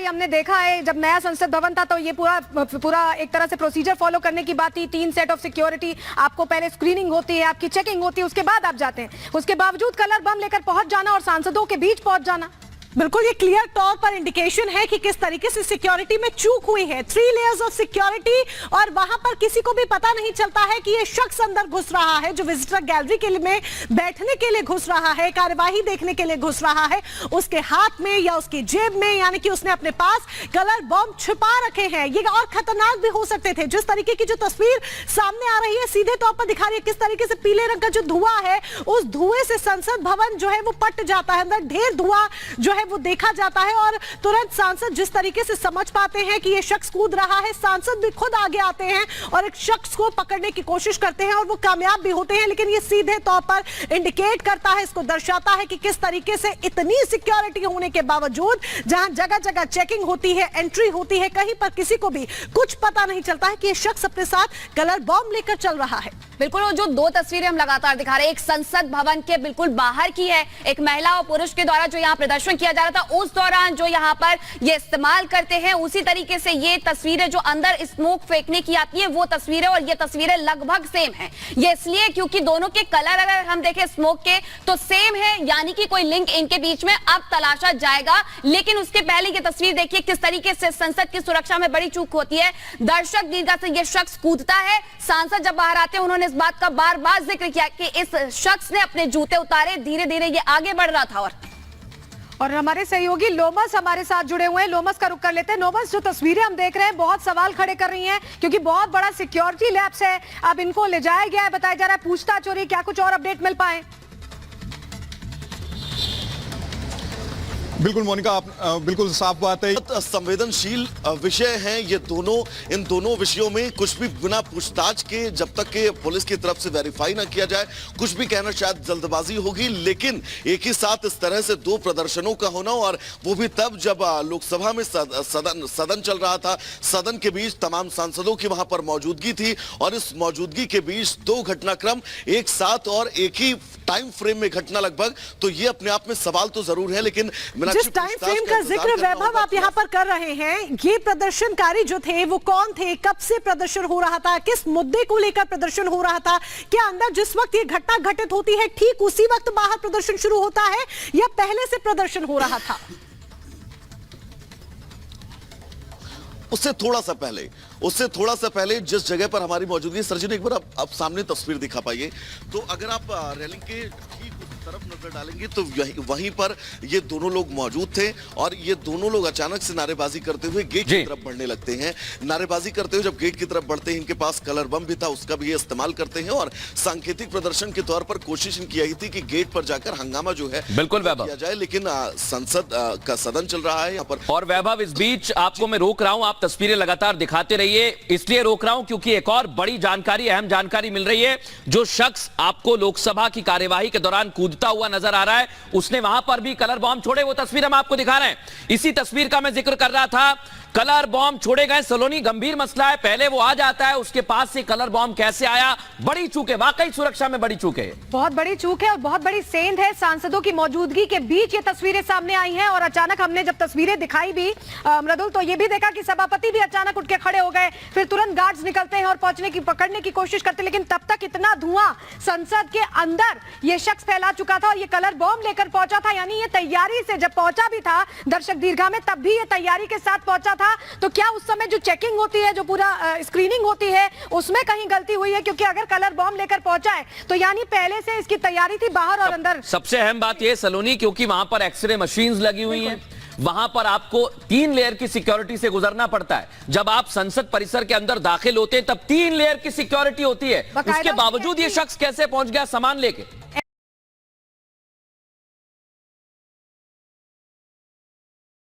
ये हमने देखा है, जब नया संसद भवन था तो ये पूरा एक तरह से प्रोसीजर फॉलो करने की बात थी। 3 सेट ऑफ सिक्योरिटी, आपको पहले स्क्रीनिंग होती है, आपकी चेकिंग होती है, उसके बाद आप जाते हैं। उसके बावजूद कलर बम लेकर पहुंच जाना और सांसदों के बीच पहुंच जाना, बिल्कुल ये क्लियर तौर पर इंडिकेशन है कि किस तरीके से सिक्योरिटी में चूक हुई है। 3 लेयर्स ऑफ सिक्योरिटी, और वहां पर किसी को भी पता नहीं चलता है कि ये शख्स अंदर घुस रहा है, जो विजिटर गैलरी के लिए में बैठने के लिए घुस रहा है, कार्यवाही देखने के लिए घुस रहा है, उसके हाथ में या उसकी जेब में, यानी कि उसने अपने पास कलर बम छिपा रखे हैं। ये और खतरनाक भी हो सकते थे। जिस तरीके की जो तस्वीर सामने आ रही है सीधे तौर पर दिखा रही है किस तरीके से पीले रंग का जो धुआं है, उस धुएं से संसद भवन जो है वो पट जाता है, अंदर ढेर धुआं जो है वो देखा जाता है। और तुरंत सांसद जिस तरीके से समझ पाते हैं कि ये शख्स कूद रहा है, सांसद भी खुद आगे आते हैं और एक शख्स को पकड़ने की कोशिश करते हैं और वो कामयाब भी होते हैं। लेकिन ये सीधे तौर पर इंडिकेट करता है, इसको दर्शाता है कि किस तरीके से इतनी सिक्योरिटी होने के बावजूद, जहां जगह जगह चेकिंग होती है, एंट्री होती है, कहीं पर किसी को भी कुछ पता नहीं चलता है कि ये शख्स अपने साथ कलर बॉम्ब लेकर चल रहा है। बिल्कुल, वो जो 2 तस्वीरें हम लगातार दिखा रहे हैं, एक संसद भवन के बिल्कुल बाहर की है, एक महिला और पुरुष के द्वारा जो यहाँ प्रदर्शन किया जा रहा था उस दौरान जो यहाँ पर ये इस्तेमाल करते हैं, उसी तरीके से ये तस्वीरें जो अंदर स्मोक फेंकने की आती है वो तस्वीरें, और ये तस्वीरें लगभग सेम है। ये इसलिए क्योंकि दोनों के कलर अगर हम देखें स्मोक के तो सेम है, यानी कि कोई लिंक इनके बीच में अब तलाशा जाएगा। लेकिन उसके पहले ये तस्वीर देखिए किस तरीके से संसद की सुरक्षा में बड़ी चूक होती है। दर्शक दीर्घा से ये शख्स कूदता है, सांसद जब बाहर आते हैं उन्होंने इस बात का बार बार जिक्र किया कि इस शख्स ने अपने जूते उतारे, धीरे धीरे ये आगे बढ़ रहा था। और हमारे सहयोगी लोमस हमारे साथ जुड़े हुए हैं, लोमस का रुख कर लेते हैं। लोमस, जो तस्वीरें हम देख रहे हैं बहुत सवाल खड़े कर रही हैं, क्योंकि बहुत बड़ा सिक्योरिटी लैप्स है। अब इनको ले जाया गया है, बताया जा रहा है पूछताछ हो रही है, क्या कुछ और अपडेट मिल पाए? बिल्कुल मोनिका, आप बिल्कुल साफ बात है। संवेदनशील विषय हैं ये दोनों। इन दोनों विषयों में कुछ भी बिना पूछताछ के, जब तक के पुलिस की तरफ से वेरीफाई ना किया जाए, कुछ भी कहना शायद जल्दबाजी होगी। लेकिन एक ही साथ इस तरह से 2 प्रदर्शनों का होना, और वो भी तब जब लोकसभा में सदन चल रहा था, सदन के बीच तमाम सांसदों की वहां पर मौजूदगी थी, और इस मौजूदगी के बीच 2 घटनाक्रम एक साथ और एक ही टाइम फ्रेम में घटना लगभग, तो ये अपने आप में सवाल तो जरूर है। लेकिन जिस टाइम फ्रेम का जिक्र वैभव आप यहाँ पर कर रहे हैं, ये प्रदर्शनकारी जो थे वो कौन थे, कब से प्रदर्शन हो रहा था, किस मुद्दे को लेकर प्रदर्शन हो रहा था? क्या अंदर जिस वक्त ये घटना घटित होती है ठीक उसी वक्त बाहर प्रदर्शन शुरू होता है, या पहले से प्रदर्शन हो रहा था? उससे थोड़ा सा पहले जिस जगह पर हमारी मौजूदगी, सरजी ने एक बार आप सामने तस्वीर दिखा पाइए, तो अगर आप रेलिंग के ठीक उस तरफ नजर डालेंगे तो वहीं पर ये दोनों लोग मौजूद थे, और ये दोनों लोग अचानक से नारेबाजी करते हुए गेट की तरफ बढ़ने लगते हैं। नारेबाजी करते हुए जब गेट की तरफ बढ़ते हैं, इनके पास कलर बम भी था, उसका भी ये इस्तेमाल करते हैं, और सांकेतिक प्रदर्शन के तौर पर कोशिश इनकी यही थी कि गेट पर जाकर हंगामा जो है बिल्कुल किया जाए। लेकिन संसद का सदन चल रहा है यहाँ पर। और वैभव, इस बीच आपको मैं रोक रहा हूं, आप तस्वीरें लगातार दिखाते रहिए। इसलिए रोक रहा हूं क्योंकि एक और बड़ी जानकारी, अहम जानकारी मिल रही है। जो शख्स आपको लोकसभा की कार्यवाही के दौरान कूदता हुआ नजर आ रहा है, उसने वहां पर भी कलर बॉम्ब छोड़े। वो तस्वीर हम आपको दिखा रहे हैं। इसी तस्वीर का मैं जिक्र कर रहा था। कलर बॉम्ब छोड़े गए। सलोनी, गंभीर मसला है। पहले वो आ जाता है, उसके पास से कलर बॉम्ब कैसे आया? बड़ी चूक है, वाकई सुरक्षा में बड़ी चूक है, बहुत बड़ी चूक है और बहुत बड़ी सेंध है। सांसदों की मौजूदगी के बीच ये तस्वीरें सामने आई हैं, और अचानक हमने जब तस्वीरें दिखाई भी मृदुल, तो ये भी देखा कि सभापति भी अचानक उठ के खड़े हो गए, फिर तुरंत गार्ड्स निकलते हैं और पकड़ने की कोशिश करते हैं। लेकिन तब तक इतना धुआं संसद के अंदर ये शख्स फैला चुका था, और ये कलर बॉम्ब लेकर पहुंचा था। यानी ये तैयारी से जब पहुंचा भी था दर्शक दीर्घा में, तब भी ये तैयारी के साथ पहुंचा था। तो क्या उस समय जो चेकिंग होती है, जो पूरा स्क्रीनिंग होती है, उसमें कहीं गलती हुई है? क्योंकि अगर कलर बॉम्ब लेकर पहुंचा है तो यानी पहले से इसकी तैयारी थी बाहर और अंदर। सबसे अहम बात यह सलोनी, क्योंकि वहां पर एक्सरे मशीन्स लगी हुई हैं, वहां पर आपको 3 लेयर की सिक्योरिटी से गुजरना पड़ता है। जब आप संसद परिसर के अंदर दाखिल होते हैं तब 3 लेयर की सिक्योरिटी होती है। उसके बावजूद ये शख्स कैसे पहुंच गया सामान लेके?